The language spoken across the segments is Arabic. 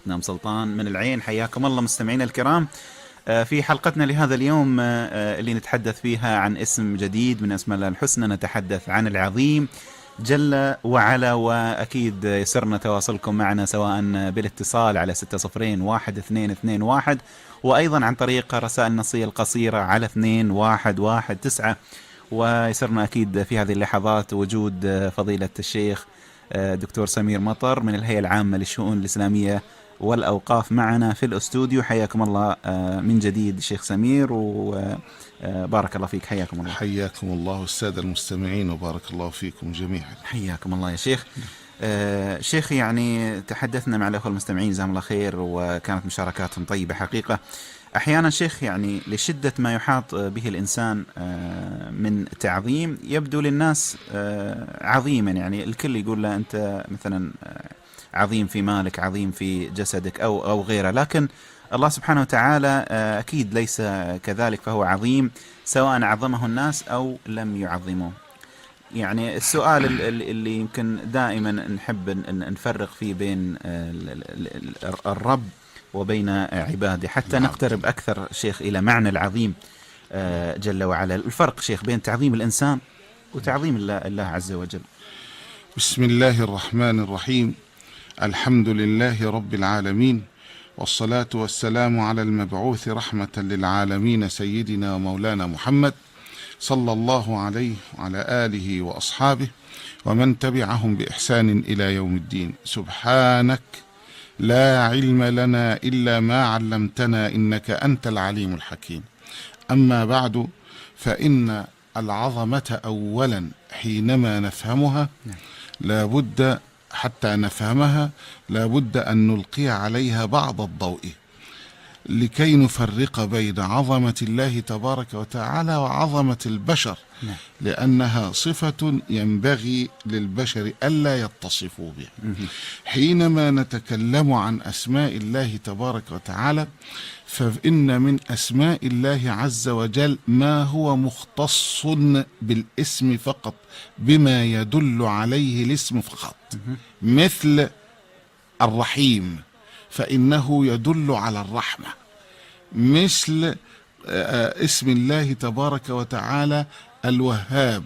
أختنا أم سلطان من العين. حياكم الله مستمعينا الكرام في حلقتنا لهذا اليوم اللي نتحدث فيها عن اسم جديد من أسماء الله الحسنى. نتحدث عن العظيم جل وعلا، وأكيد يسرنا تواصلكم معنا سواء بالاتصال على 601-1221 وأيضا عن طريق رسائل النصية القصيرة على 2119. ويسرنا أكيد في هذه اللحظات وجود فضيلة الشيخ دكتور سمير مطر من الهيئة العامة للشؤون الإسلامية والأوقاف معنا في الأستوديو. حياكم الله من جديد الشيخ سمير، وبارك الله فيك. حياكم الله. حياكم الله السادة المستمعين وبارك الله فيكم جميعا. حياكم الله يا شيخ. شيخ، يعني تحدثنا مع الأخوة المستمعين جزاهم الله خير، وكانت مشاركاتهم طيبة حقيقة. أحيانا شيخ يعني لشدة ما يحاط به الإنسان من تعظيم يبدو للناس عظيما، يعني الكل يقول له أنت مثلا عظيم في مالك، عظيم في جسدك أو غيره، لكن الله سبحانه وتعالى أكيد ليس كذلك، فهو عظيم سواء عظمه الناس أو لم يعظموه. يعني السؤال اللي يمكن دائما نحب نفرق فيه بين الرب وبين عباده حتى نقترب أكثر شيخ إلى معنى العظيم جل وعلا. الفرق شيخ بين تعظيم الإنسان وتعظيم الله عز وجل. بسم الله الرحمن الرحيم. الحمد لله رب العالمين، والصلاة والسلام على المبعوث رحمة للعالمين سيدنا ومولانا محمد صلى الله عليه وعلى آله وأصحابه ومن تبعهم بإحسان إلى يوم الدين. سبحانك لا علم لنا إلا ما علمتنا إنك أنت العليم الحكيم. أما بعد، فإن العظمة أولا حينما نفهمها لابد حتى نفهمها لابد أن نلقي عليها بعض الضوء لكي نفرق بين عظمة الله تبارك وتعالى وعظمة البشر، لأنها صفة ينبغي للبشر ألا يتصفوا بها. حينما نتكلم عن أسماء الله تبارك وتعالى فإن من أسماء الله عز وجل ما هو مختص بالاسم فقط، بما يدل عليه الاسم فقط، مثل الرحيم فإنه يدل على الرحمة، مثل اسم الله تبارك وتعالى الوهاب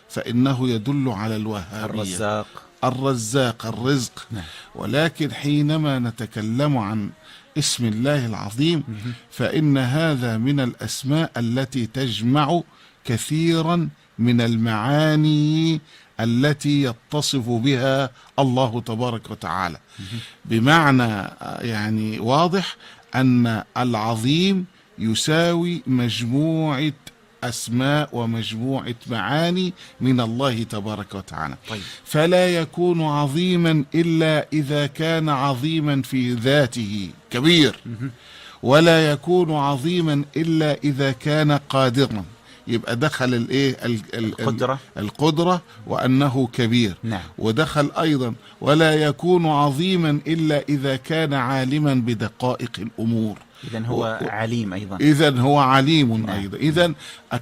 فإنه يدل على الوهابية، الرزاق الرزق. ولكن حينما نتكلم عن اسم الله العظيم فإن هذا من الأسماء التي تجمع كثيرا من المعاني التي يتصف بها الله تبارك وتعالى، بمعنى يعني واضح أن العظيم يساوي مجموعة أسماء ومجموعة معاني من الله تبارك وتعالى. فلا يكون عظيما إلا إذا كان عظيما في ذاته كبير، ولا يكون عظيما إلا إذا كان قادرا. يبقى دخل القدرة وأنه كبير. ودخل أيضا ولا يكون عظيما إلا إذا كان عالما بدقائق الأمور. إذن هو عليم أيضا. إذن هو عليم أيضا. إذن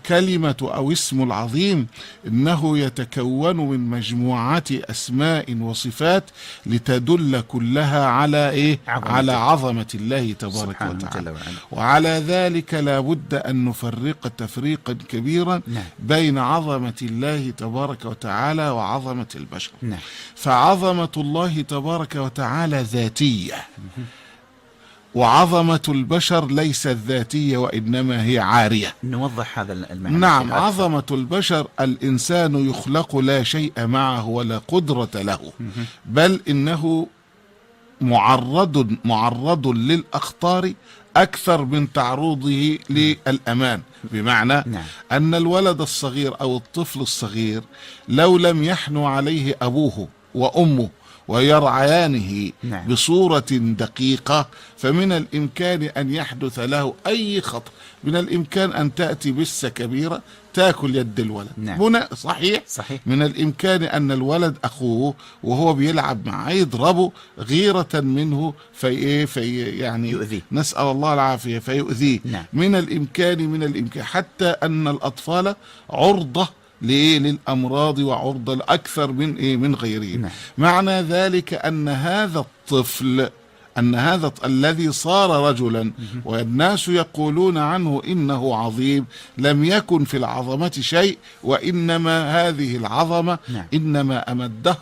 كلمة أو اسم العظيم إنه يتكون من مجموعة أسماء وصفات لتدل كلها على على عظمة الله تبارك وتعالى. وعلى ذلك لا بد أن نفرق تفريقا كبيرا بين عظمة الله تبارك وتعالى وعظمة البشر. فعظمة الله تبارك وتعالى ذاتية، وعظمة البشر ليست ذاتية وإنما هي عارية. نوضح هذا المعنى. نعم، عظمة البشر الإنسان يخلق لا شيء معه ولا قدرة له، بل إنه معرض للأخطار أكثر من تعرضه للأمان. بمعنى أن الولد الصغير أو الطفل الصغير لو لم يحنو عليه أبوه وأمه ويرعيانه بصورة دقيقة فمن الإمكان أن يحدث له أي خطأ. من الإمكان أن تأتي بسة كبيرة تأكل يد الولد. صحيح؟ من الإمكان أن الولد أخوه وهو بيلعب معه يضربه غيرة منه في يعني يؤذيه. نسأل الله العافية فيؤذيه. من الإمكان حتى أن الأطفال عرضة للأمراض وعرضة أكثر من غيرهم. معنى ذلك أن هذا الطفل أن هذا الذي صار رجلا والناس يقولون عنه إنه عظيم لم يكن في العظمة شيء، وإنما هذه العظمة إنما أمدها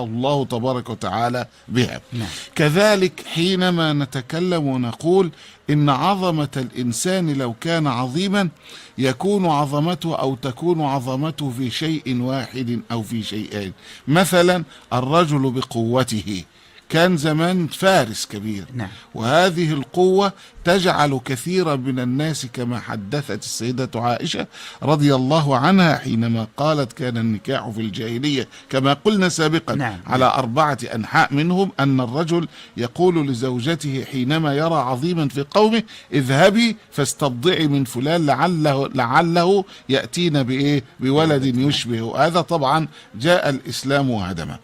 الله تبارك وتعالى بها. كذلك حينما نتكلم ونقول إن عظمة الإنسان لو كان عظيما يكون عظمته أو تكون عظمته في شيء واحد أو في شيئين. مثلا الرجل بقوته كان زمان فارس كبير، وهذه القوة تجعل كثيرا من الناس كما حدثت السيدة عائشة رضي الله عنها حينما قالت كان النكاح في الجاهلية كما قلنا سابقا على 4 أنحاء، منهم أن الرجل يقول لزوجته حينما يرى عظيما في قومه اذهبي فاستبضعي من فلان لعله يأتينا بولد يشبه. هذا طبعا جاء الإسلام وهدمه.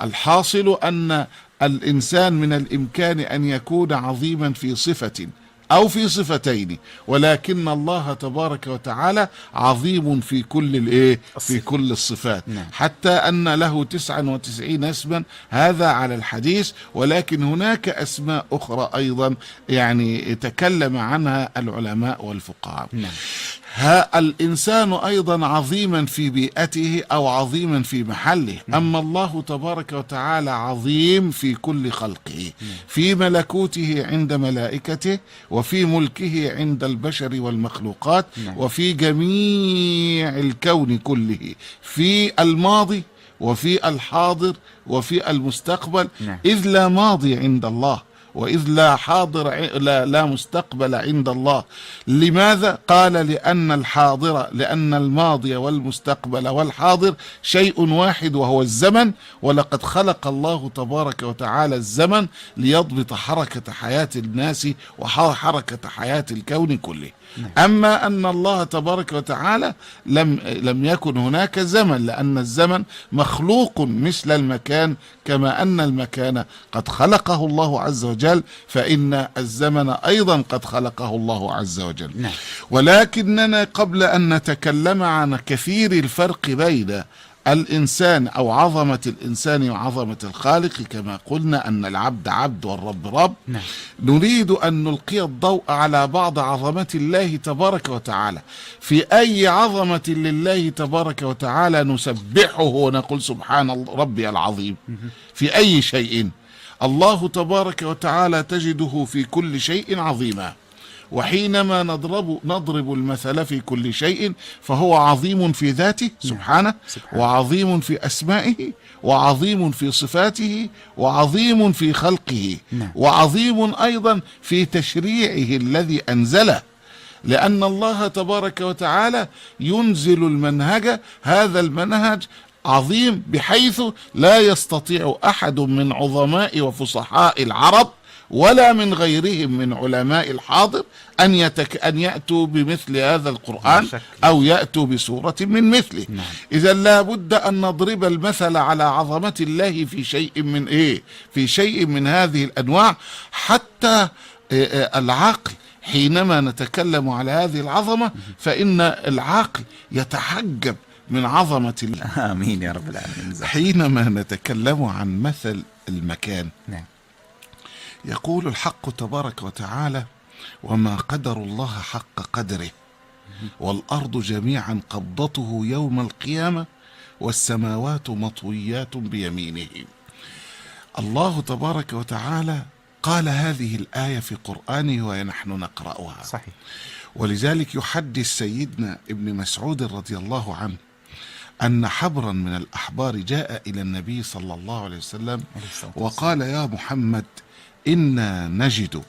الحاصل أن الإنسان من الإمكان أن يكون عظيما في صفة أو في صفتين، ولكن الله تبارك وتعالى عظيم في كل الصفات، حتى أن له 99 اسما، هذا على الحديث، ولكن هناك أسماء أخرى أيضا يعني تكلم عنها العلماء والفقهاء. الإنسان أيضا عظيما في بيئته أو عظيما في محله، أما الله تبارك وتعالى عظيم في كل خلقه، في ملكوته عند ملائكته، وفي ملكه عند البشر والمخلوقات، وفي جميع الكون كله، في الماضي وفي الحاضر وفي المستقبل، إذ لا ماضي عند الله وإذ لا حاضر لا مستقبل عند الله. لماذا؟ قال لأن الماضي والمستقبل والحاضر شيء واحد وهو الزمن، ولقد خلق الله تبارك وتعالى الزمن ليضبط حركة حياة الناس وحركة حياة الكون كله. أما أن الله تبارك وتعالى لم يكن هناك زمن، لأن الزمن مخلوق مثل المكان، كما أن المكان قد خلقه الله عز وجل، فإن الزمن أيضا قد خلقه الله عز وجل. ولكننا قبل أن نتكلم عن كثير الفرق بين الإنسان أو عظمة الإنسان وعظمة الخالق، كما قلنا أن العبد عبد والرب رب، نريد أن نلقي الضوء على بعض عظمة الله تبارك وتعالى. في أي عظمة لله تبارك وتعالى نسبحه ونقول سبحان ربي العظيم؟ في أي شيء الله تبارك وتعالى تجده في كل شيء عظيما، وحينما نضرب المثل في كل شيء فهو عظيم في ذاته سبحانه، وعظيم في أسمائه، وعظيم في صفاته، وعظيم في خلقه، وعظيم أيضا في تشريعه الذي أنزله، لأن الله تبارك وتعالى ينزل المنهج، هذا المنهج عظيم بحيث لا يستطيع أحد من عظماء وفصحاء العرب ولا من غيرهم من علماء الحاضر أن يأتوا بمثل هذا القرآن أو يأتوا بسورة من مثله. إذا لا بد أن نضرب المثل على عظمة الله في شيء من هذه الأنواع، حتى العقل حينما نتكلم على هذه العظمة فإن العقل يتحجب من عظمة الله. آمين يا رب العالمين. حينما نتكلم عن مثل المكان، يقول الحق تبارك وتعالى: وما قدر الله حق قدره والأرض جميعا قبضته يوم القيامة والسماوات مطويات بيمينه. الله تبارك وتعالى قال هذه الآية في قرآنه ونحن نقرأها. صحيح. ولذلك يحدث سيدنا ابن مسعود رضي الله عنه أن حبرا من الأحبار جاء إلى النبي صلى الله عليه وسلم وقال: يا محمد، إنا نجد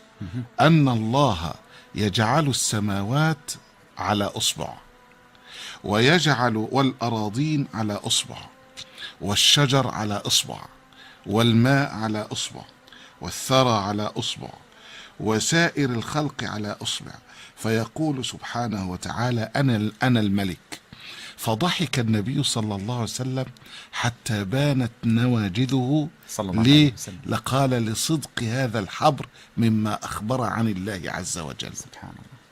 أن الله يجعل السماوات على أصبع، ويجعل والأراضين على أصبع، والشجر على أصبع، والماء على أصبع، والثرى على أصبع، وسائر الخلق على أصبع، فيقول سبحانه وتعالى: أنا الملك. فضحك النبي صلى الله عليه وسلم حتى بانت نواجذه. ليه؟ لقال: لصدق هذا الحبر مما أخبر عن الله عز وجل. سبحان الله.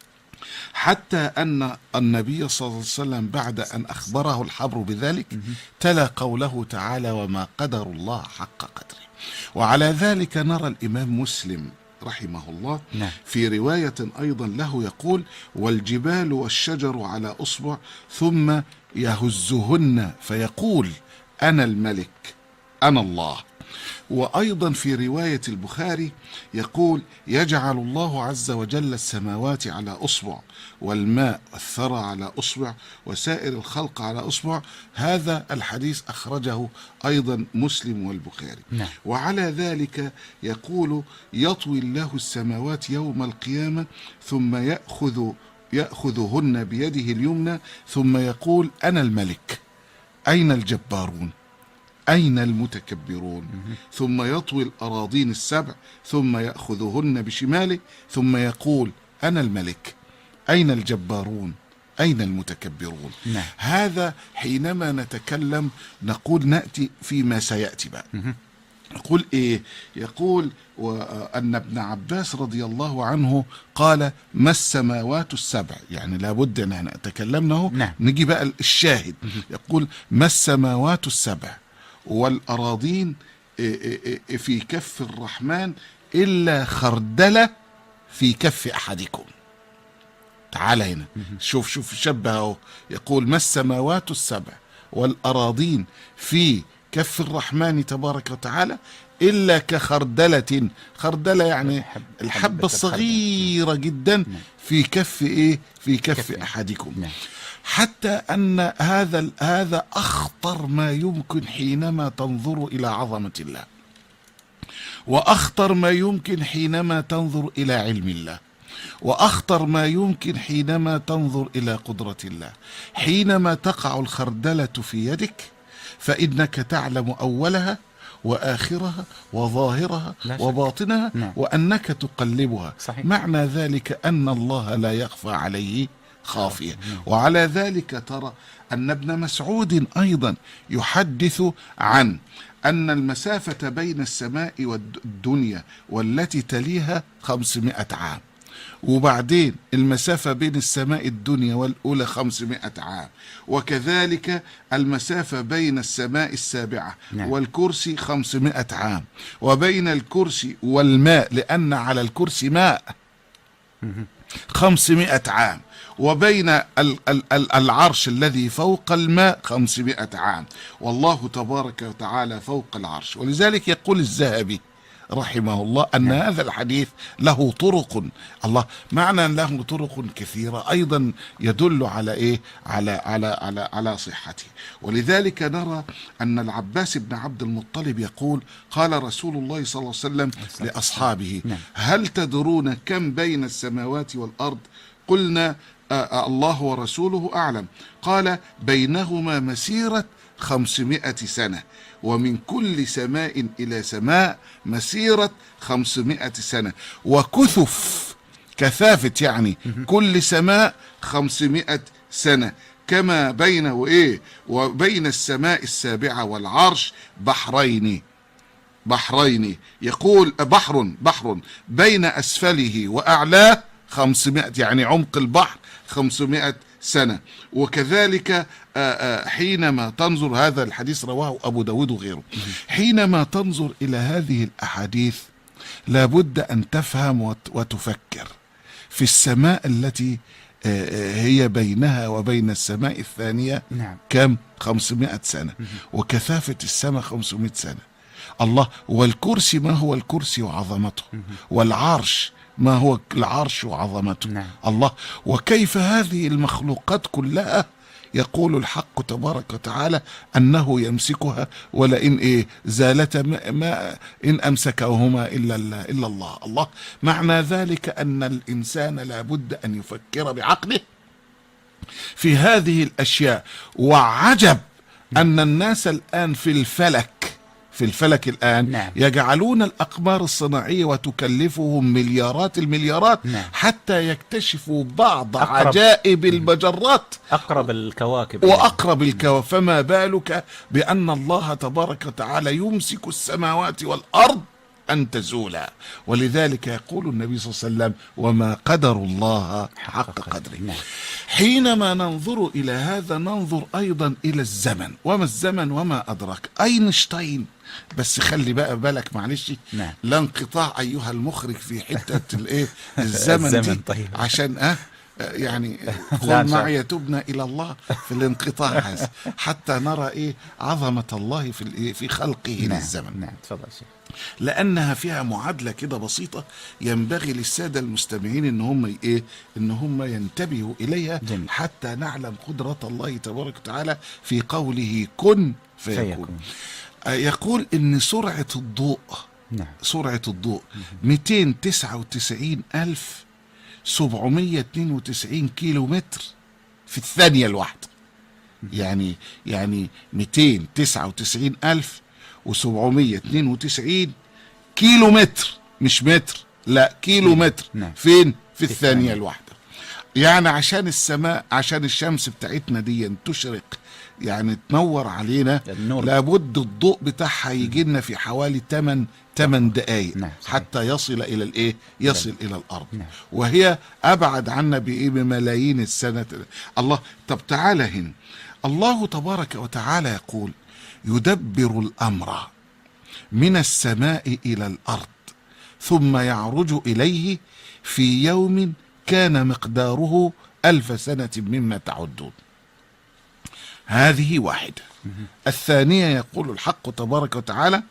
حتى أن النبي صلى الله عليه وسلم بعد أن أخبره الحبر بذلك تلا قوله تعالى: وما قدر الله حق قدره. وعلى ذلك نرى الإمام مسلم رحمه الله نعم. في رواية أيضا له يقول: والجبال والشجر على أصبع ثم يهزهن فيقول: أنا الملك أنا الله. وأيضا في رواية البخاري يقول: يجعل الله عز وجل السماوات على أصبع، والماء والثرى على أصبع، وسائر الخلق على أصبع. هذا الحديث أخرجه أيضا مسلم والبخاري. نعم. وعلى ذلك يقول: يطوي الله السماوات يوم القيامة ثم يأخذهن بيده اليمنى ثم يقول: أنا الملك أين الجبارون أين المتكبرون. ثم يطوي الأراضين السبع ثم يأخذهن بشماله ثم يقول: أنا الملك أين الجبارون أين المتكبرون. نعم. هذا حينما نتكلم نقول نأتي فيما سيأتي بقى. يقول إيه؟ يقول أن ابن عباس رضي الله عنه قال: ما السماوات السبع، يعني لابد أن نتكلمنا. نعم. نجي بقى الشاهد. يقول: ما السماوات السبع والأراضين في كف الرحمن إلا خردلة في كف أحدكم. تعال هنا شوف شبهه. يقول: ما السماوات السبع والأراضين في كف الرحمن تبارك وتعالى إلا كخردلة. خردلة يعني الحبة الصغيرة جدا في كف إيه؟ في كف أحدكم. حتى أن هذا أخطر ما يمكن حينما تنظر إلى عظمة الله، وأخطر ما يمكن حينما تنظر إلى علم الله، وأخطر ما يمكن حينما تنظر إلى قدرة الله. حينما تقع الخردلة في يدك فإنك تعلم أولها وآخرها وظاهرها وباطنها وأنك تقلبها. صحيح. معنى ذلك أن الله لا يخفى عليه خافية. وعلى ذلك ترى أن ابن مسعود أيضا يحدث عن أن المسافة بين السماء والدنيا والتي تليها 500 عام، وبعدين المسافة بين السماء الدنيا والأولى 500 عام، وكذلك المسافة بين السماء السابعة والكرسي 500 عام، وبين الكرسي والماء لأن على الكرسي ماء 500 عام، وبين العرش الذي فوق الماء 500 عام، والله تبارك وتعالى فوق العرش. ولذلك يقول الذهبي رحمه الله أن هذا الحديث له طرق. الله معنى له طرق كثيرة أيضا يدل على إيه؟ على صحته. ولذلك نرى أن العباس بن عبد المطلب يقول: قال رسول الله صلى الله عليه وسلم لأصحابه: هل تدرون كم بين السماوات والأرض؟ قلنا: الله ورسوله أعلم. قال: بينهما مسيرة 500 سنة، ومن كل سماء إلى سماء مسيرة 500 سنة، وكثف كثافة يعني كل سماء 500 سنة، كما بينه وإيه وبين السماء السابعة والعرش بحرين. يقول: بحر بين أسفله وأعلاه 500، يعني عمق البحر 500 سنة. وكذلك حينما تنظر، هذا الحديث رواه أبو داود وغيره، حينما تنظر إلى هذه الأحاديث لابد أن تفهم وتفكر في السماء التي هي بينها وبين السماء الثانية كم 500 سنة، وكثافة السماء 500 سنة. الله، والكرسي ما هو الكرسي وعظمته، والعرش ما هو العرش وعظمته. الله، وكيف هذه المخلوقات كلها يقول الحق تبارك وتعالى أنه يمسكها ولئن زالتا ما إن أمسكهما إلا الله. الله معنى ذلك أن الإنسان لابد أن يفكر بعقله في هذه الأشياء. وعجب أن الناس الآن في الفلك الآن يجعلون الأقمار الصناعية وتكلفهم مليارات المليارات حتى يكتشفوا بعض عجائب المجرات، أقرب الكواكب وأقرب الكواكب. فما بالك بأن الله تبارك وتعالى يمسك السماوات والأرض أن تزولا. ولذلك يقول النبي صلى الله عليه وسلم: وما قدر الله حق قدره. نعم. حينما ننظر إلى هذا ننظر أيضا إلى الزمن. وما الزمن وما أدراك. أينشتاين، بس خلي بقى بالك معلش، نعم. لا انقطاع أيها المخرج في حتة الزمن دي. طيب. عشان يعني لا، قل معي تبنا إلى الله في الانقطاع هذا حتى نرى عظمة الله في خلقه للزمن. نعم، تفضل شيخ. لأنها فيها معادلة كده بسيطة ينبغي للسادة المستمعين إن هم ينتبهوا إليها. جميل. حتى نعلم قدرة الله تبارك وتعالى في قوله كن فيكون. يقول إن سرعة الضوء، نعم، سرعة الضوء 299,792 كيلو متر في الثانية الواحدة. يعني 299,792 كيلو متر، مش متر، لا كيلو متر. نعم. فين؟ في الثانية الواحدة. يعني عشان السماء، عشان الشمس بتاعتنا دي تشرق، يعني تنور علينا، لابد الضوء بتاعها يجي لنا في حوالي 8 دقائق. نعم. حتى يصل الى يصل الى الارض. نعم. وهي ابعد عنا بملايين السنة. الله، طب تعالى هنا، الله تبارك وتعالى يقول: يدبر الامر من السماء الى الارض ثم يعرج اليه في يوم كان مقداره 1000 سنة مما تعدون. هذه واحدة. الثانية يقول الحق تبارك وتعالى: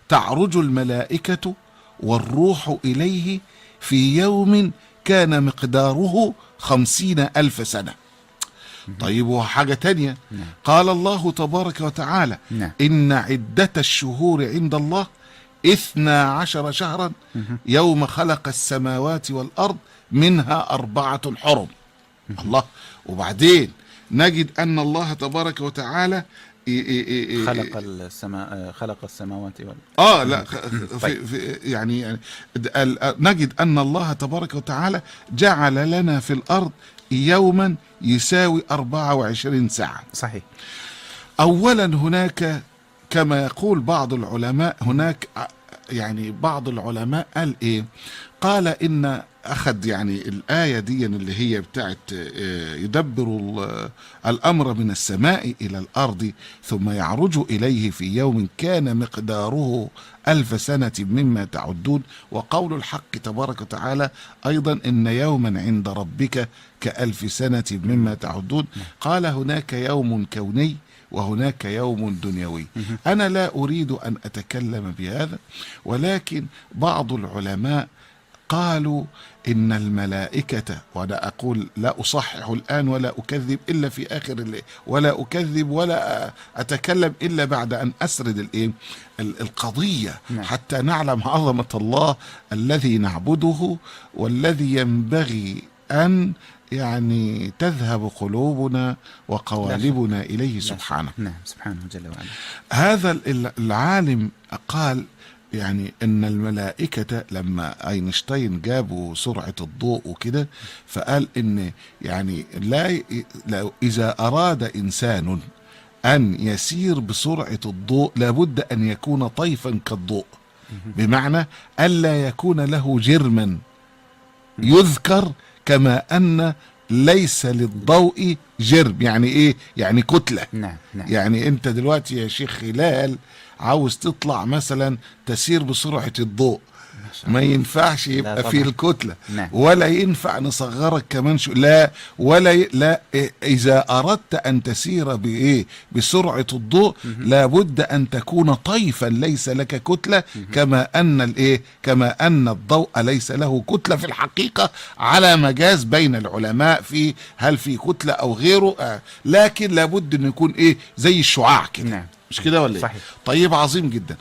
تعرج الملائكة والروح إليه في يوم كان مقداره 50,000 سنة. طيب، وحاجة تانية، قال الله تبارك وتعالى: إن عدة الشهور عند الله 12 شهرا يوم خلق السماوات والأرض منها 4 حرم. الله. وبعدين نجد أن الله تبارك وتعالى خلق السماوات والأرض. لا يعني نجد أن الله تبارك وتعالى جعل لنا في الأرض يوما يساوي 24 ساعة. صحيح. أولا هناك كما يقول بعض العلماء، هناك يعني بعض العلماء قال إن أخذ الآية دي اللي هي بتاعت يدبر الأمر من السماء إلى الأرض ثم يعرج إليه في يوم كان مقداره 1000 سنة مما تعدون. وقول الحق تبارك وتعالى أيضا: إن يوما عند ربك ك1000 سنة مما تعدون. قال: هناك يوم كوني وهناك يوم دنيوي. أنا لا أريد أن أتكلم بهذا، ولكن بعض العلماء قالوا إن الملائكة، وأنا أقول لا أصحح الآن ولا أكذب إلا في آخر ولا أكذب ولا أتكلم إلا بعد أن أسرد القضية حتى نعلم عظمة الله الذي نعبده والذي ينبغي أن تذهب قلوبنا وقوالبنا إليه سبحانه. نعم، سبحانه جل وعلا. هذا العالم قال ان الملائكة لما اينشتاين جابوا سرعة الضوء وكده، فقال ان اذا اراد انسان ان يسير بسرعة الضوء لابد ان يكون طيفا كالضوء، بمعنى الا يكون له جرما يذكر، كما ان ليس للضوء جرم. يعني كتلة. نعم. يعني انت دلوقتي يا شيخ هلال عاوز تطلع مثلا تسير بسرعة الضوء، ما ينفعش يبقى فيه الكتلة. ولا ينفع نصغرك كمان لا إذا أردت أن تسير بسرعة الضوء لابد أن تكون طيفا ليس لك كتلة، كما أن الضوء ليس له كتلة في الحقيقة، على مجاز بين العلماء في هل في كتلة أو غيره، لكن لابد أن يكون زي الشعاع كده. مش كده ولا صحيح. طيب، عظيم جدا.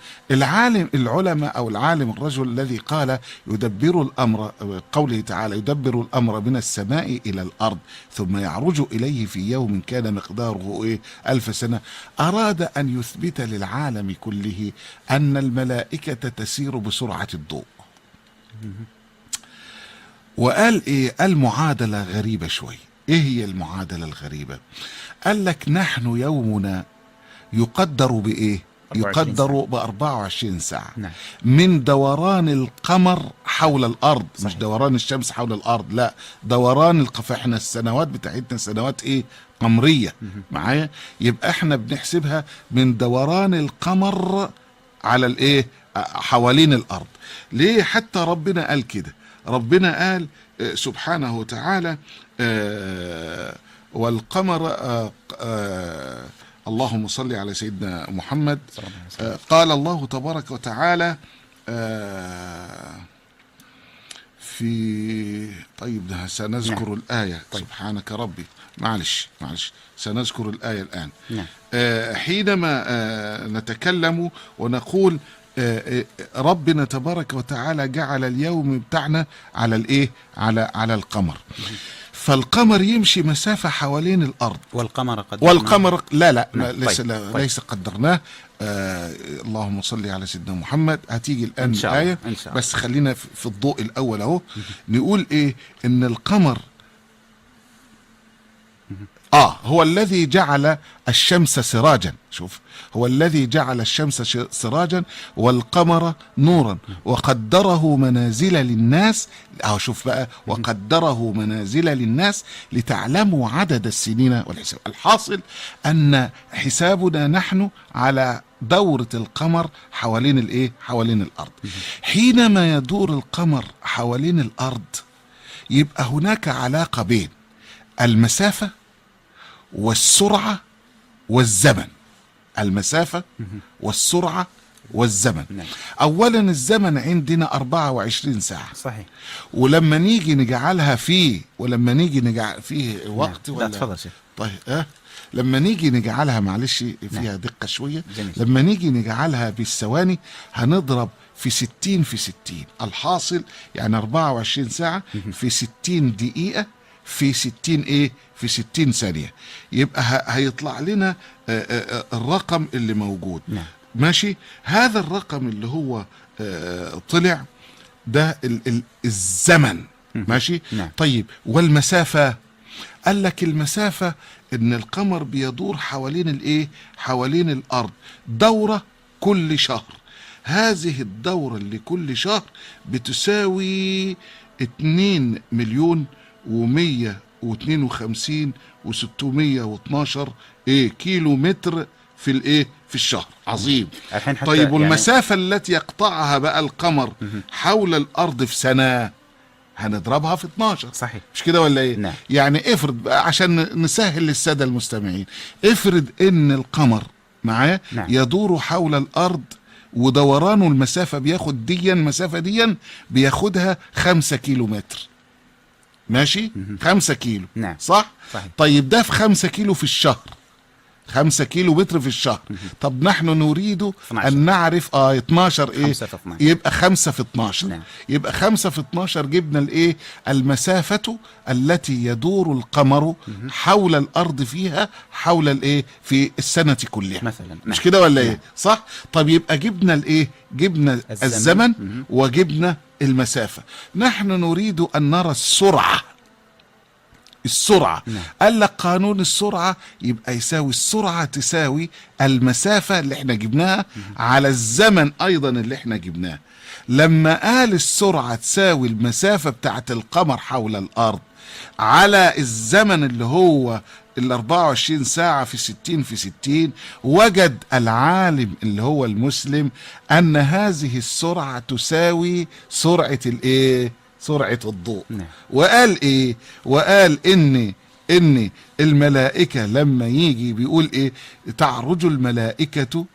العلماء أو العالم الرجل الذي قال يدبر الأمر، قوله تعالى: يدبر الأمر من السماء إلى الأرض ثم يعرج إليه في يوم كان مقداره 1000 سنة، أراد أن يثبت للعالم كله أن الملائكة تسير بسرعة الضوء. وقال قال معادلة غريبة شوي. إيه هي المعادلة الغريبة؟ قال لك: نحن يومنا يقدر يقدر ب 24 ساعة نعم. من دوران القمر حول الأرض. صحيح. مش دوران الشمس حول الأرض، لا، دوران فاحنا السنوات بتاعتنا سنوات ايه؟ قمرية. معايا؟ يبقى احنا بنحسبها من دوران القمر على الايه؟ حوالين الأرض. ليه؟ حتى ربنا قال كده، ربنا قال سبحانه وتعالى والقمر اللهم صل على سيدنا محمد. قال الله تبارك وتعالى في طيب ده سنذكر الآية. طيب. سبحانك ربي، معلش سنذكر الآية الآن. حينما نتكلم ونقول ربنا تبارك وتعالى جعل اليوم بتاعنا على الايه؟ على القمر. فالقمر يمشي مسافة حوالين الأرض. والقمر لا ليس قدرناه. اللهم صل على سيدنا محمد. هتيجي الآن الآية، بس خلينا في الضوء الأول أهو. نقول إيه؟ إن القمر هو الذي جعل الشمس سراجا. شوف، هو الذي جعل الشمس سراجا والقمر نورا وقدره منازل للناس. شوف بقى، وقدره منازل للناس لتعلموا عدد السنين والحساب. الحاصل أن حسابنا نحن على دورة القمر حوالين الايه؟ حوالين الأرض. حينما يدور القمر حوالين الأرض يبقى هناك علاقة بين المسافة والسرعة والزمن. المسافة والسرعة والزمن. أولا الزمن عندنا 24 ساعة. صحيح. ولما نيجي نجعلها فيه وقت ولا تفضل شيخ. طيب لما نيجي نجعلها، معلش فيها دقة شوية. جميل. لما نيجي نجعلها بالثواني هنضرب في 60 في 60. الحاصل يعني 24 ساعة في 60 دقيقة في 60 ايه؟ في 60 ثانية. يبقى هيطلع لنا الرقم اللي موجود. ماشي؟ هذا الرقم اللي هو طلع ده الزمن. ماشي؟ طيب والمسافة؟ قال لك المسافة ان القمر بيدور حوالين الايه؟ حوالين الأرض دورة كل شهر. هذه الدورة اللي كل شهر بتساوي 2,152,612 كيلو متر في الايه؟ في الشهر. عظيم. طيب والمسافة التي يقطعها بقى القمر حول الأرض في سنة هنضربها في 12. صحيح. مش كده ولا ايه؟ نعم. يعني افرض بقى عشان نسهل للسادة المستمعين، افرض ان القمر معاه يدور حول الأرض ودورانه المسافة بياخد المسافة دي بياخدها 5 كيلو متر. ماشي؟ 5 كيلو. نعم. صح؟ صحيح. طيب ده في 5 كيلو في الشهر، 5 كيلو متر في الشهر. طب نحن نريد 12. أن نعرف 12 ايه؟ 5 في 12. يبقى 5 في 12. نعم. يبقى 5 في 12 جبنا الايه؟ المسافة التي يدور القمر حول الأرض فيها حول الايه؟ في السنة كلها مثلا. مش كده ولا ايه؟ صح؟ طب يبقى جبنا الايه؟ جبنا الزمن وجبنا المسافة. نحن نريد أن نرى السرعة. قال لك قانون السرعة يبقى يساوي السرعة تساوي المسافة اللي احنا جبناها على الزمن أيضا اللي احنا جبناه. لما قال السرعة تساوي المسافة بتاعت القمر حول الأرض على الزمن اللي هو 24 ساعة في 60 في 60، وجد العالم اللي هو المسلم أن هذه السرعة تساوي سرعة الايه؟ سرعة الضوء. وقال ايه؟ وقال ان الملائكة لما يجي بيقول ايه؟ تعرج الملائكة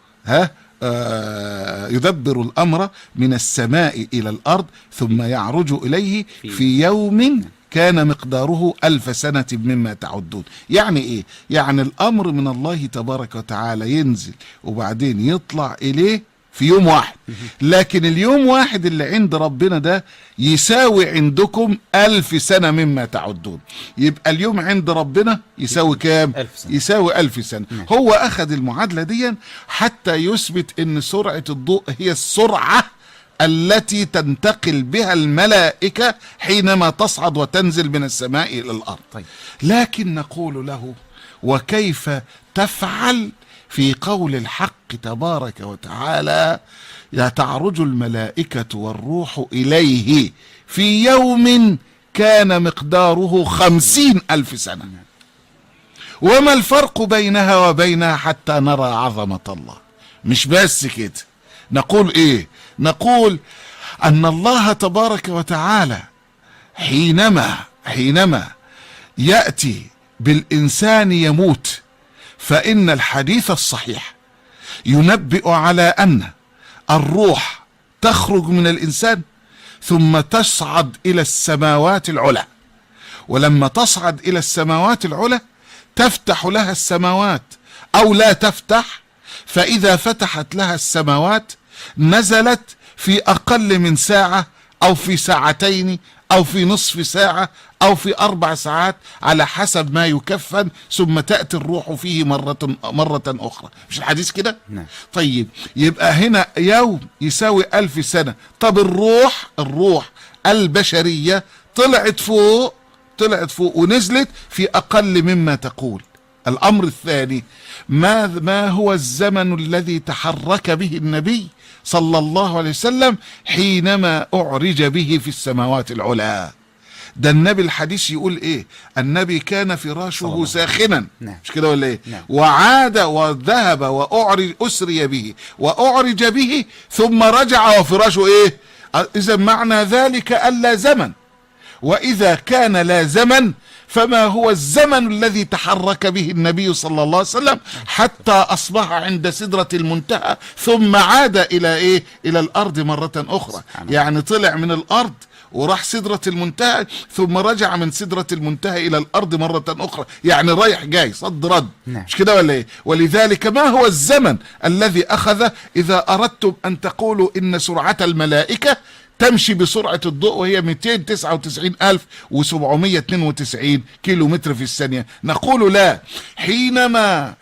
يدبر الأمر من السماء إلى الأرض ثم يعرج إليه في يوم كان مقداره 1000 سنة مما تعدون. يعني ايه؟ يعني الأمر من الله تبارك وتعالى ينزل وبعدين يطلع إليه في يوم واحد، لكن اليوم واحد اللي عند ربنا ده يساوي عندكم 1000 سنة مما تعدون. يبقى اليوم عند ربنا يساوي كام؟ 1000 سنة. يساوي 1000 سنة. هو أخذ المعادلة دي حتى يثبت ان سرعة الضوء هي السرعة التي تنتقل بها الملائكة حينما تصعد وتنزل من السماء إلى الأرض. طيب. لكن نقول له وكيف تفعل في قول الحق تبارك وتعالى: تعرج الملائكة والروح إليه في يوم كان مقداره 50,000 سنة. وما الفرق بينها وبينها حتى نرى عظمة الله؟ مش بس كده، نقول ايه؟ نقول ان الله تبارك وتعالى حينما يأتي بالإنسان يموت، فإن الحديث الصحيح ينبئ على أن الروح تخرج من الإنسان ثم تصعد إلى السماوات العلى، ولما تصعد إلى السماوات العلى تفتح لها السماوات أو لا تفتح، فإذا فتحت لها السماوات نزلت في أقل من ساعة أو في ساعتين أو في نصف ساعة أو في 4 ساعات على حسب ما يكفن، ثم تأتي الروح فيه مرة أخرى. مش الحديث كده؟ نعم. طيب يبقى هنا يوم يساوي 1000 سنة. طب الروح البشرية طلعت فوق ونزلت في أقل مما تقول. الأمر الثاني: ما هو الزمن الذي تحرك به النبي صلى الله عليه وسلم حينما أعرج به في السماوات العلى؟ ده النبي الحديث يقول ايه؟ النبي كان فراشه ساخنا. نعم. مش كده ولا ايه؟ نعم. وعاد وذهب أسري به وأعرج به ثم رجع وفراشه ايه؟ إذا معنى ذلك ألا زمن، وإذا كان لا زمن فما هو الزمن الذي تحرك به النبي صلى الله عليه وسلم حتى أصبح عند سدرة المنتهى ثم عاد إلى إيه؟ إلى الأرض مرة أخرى. يعني طلع من الأرض وراح سدرة المنتهى ثم رجع من سدرة المنتهى إلى الأرض مرة أخرى، يعني رايح جاي صد رد. مش كده ولا إيه؟ ولذلك ما هو الزمن الذي أخذ إذا أردتم أن تقولوا إن سرعة الملائكة تمشي بسرعة الضوء وهي 299,792 كيلو متر في الثانية؟ نقول لا.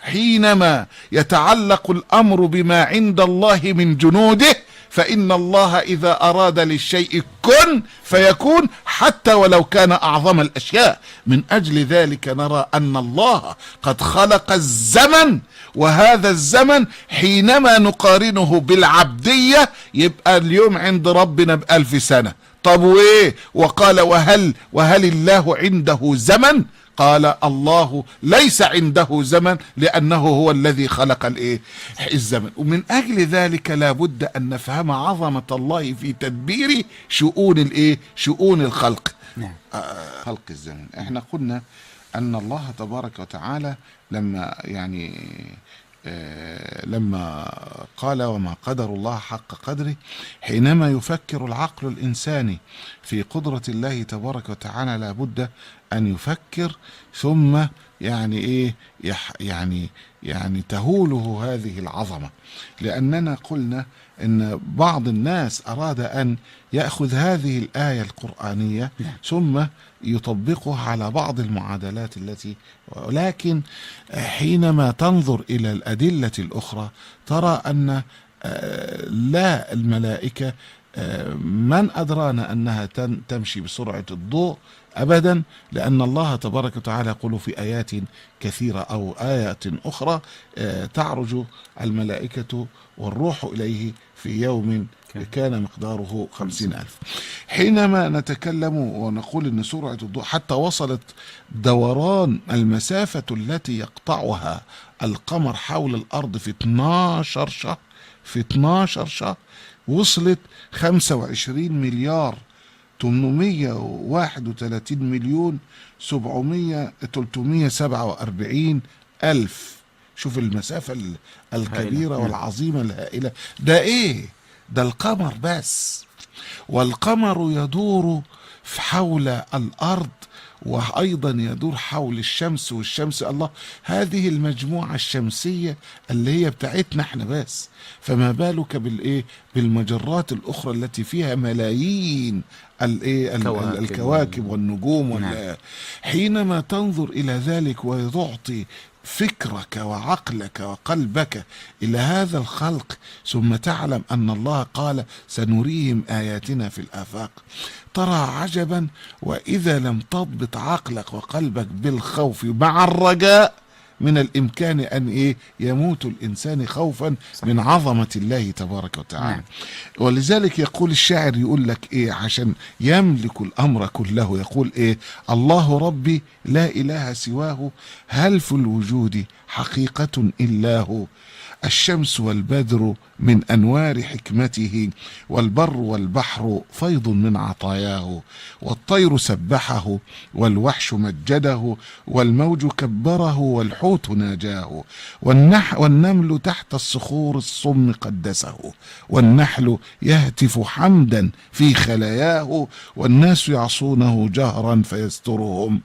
حينما يتعلق الأمر بما عند الله من جنوده، فإن الله إذا أراد للشيء كن فيكون، حتى ولو كان أعظم الأشياء. من أجل ذلك نرى أن الله قد خلق الزمن، وهذا الزمن حينما نقارنه بالعبدية يبقى اليوم عند ربنا ب1000 سنة. طب وإيه؟ وقال وهل الله عنده زمن؟ قال الله ليس عنده زمن لأنه هو الذي خلق الزمن. ومن أجل ذلك لا بد أن نفهم عظمة الله في تدبير شؤون الخلق. نعم. خلق الزمن. احنا قلنا أن الله تبارك وتعالى لما قال وما قدر الله حق قدره، حينما يفكر العقل الإنساني في قدرة الله تبارك وتعالى لابد أن يفكر ثم يعني تهوله هذه العظمة. لأننا قلنا إن بعض الناس أراد أن يأخذ هذه الآية القرآنية ثم يطبقها على بعض المعادلات ولكن حينما تنظر إلى الأدلة الأخرى ترى أن لا، الملائكة من أدرانا أنها تمشي بسرعة الضوء أبدا، لأن الله تبارك وتعالى يقول في آيات كثيرة أو آيات أخرى تعرج الملائكة والروح إليه في يوم كان مقداره 50,000. حينما نتكلم ونقول أن سرعة الضوء حتى وصلت دوران المسافة التي يقطعها القمر حول الأرض في 12 شهر، في 12 شهر وصلت 25 مليار 831 مليون 347 ألف. شوف المسافة الكبيرة والعظيمة الهائلة. ده ايه؟ ده القمر بس، والقمر يدور حول الأرض وأيضا يدور حول الشمس، والشمس الله، هذه المجموعة الشمسية اللي هي بتاعتنا احنا بس، فما بالك بالمجرات الأخرى التي فيها ملايين الكواكب والنجوم. حينما تنظر إلى ذلك وتعطي فكرك وعقلك وقلبك إلى هذا الخلق ثم تعلم أن الله قال سنريهم آياتنا في الآفاق، ترى عجبا. وإذا لم تضبط عقلك وقلبك بالخوف مع الرجاء من الإمكان أن يموت الإنسان خوفا من عظمة الله تبارك وتعالى. ولذلك يقول الشاعر، يقول لك عشان يملك الأمر كله، يقول الله ربي لا إله سواه، هل في الوجود حقيقة إلا هو، الشمس والبدر من أنوار حكمته، والبر والبحر فيض من عطاياه، والطير سبحه والوحش مجده، والموج كبره والحوت ناجاه، والنمل تحت الصخور الصم قدسه، والنحل يهتف حمدا في خلاياه، والناس يعصونه جهرا فيسترهم،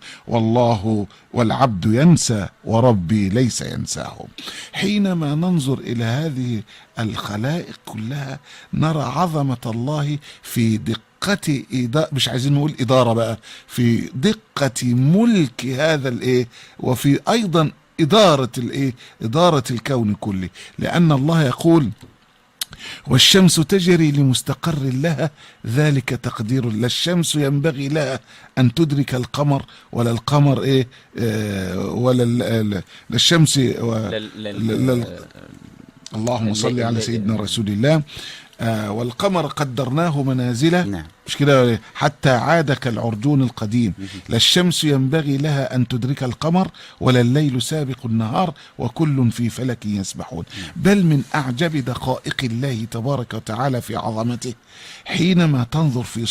والعبد ينسى وربي ليس ينساهم. حينما ننظر إلى هذه الخلائق كلها نرى عظمة الله في دقة مش عايزين نقول إدارة بقى، في دقة ملك هذا وفي أيضا إدارة الكون كله. لأن الله يقول والشمس تجري لمستقر لها ذلك تقدير، لا الشمس ينبغي لها أن تدرك القمر، ولا القمر ولا الشمس اللهم صل على سيدنا رسول الله. والقمر قدرناه منازل، مش كده، حتى عاد كالعرجون القديم. لا الشمس ينبغي لها أن تدرك القمر، ولا الليل سابق النهار، وكل في فلك يسبحون. بل من أعجب دقائق الله تبارك وتعالى في عظمته حينما تنظر في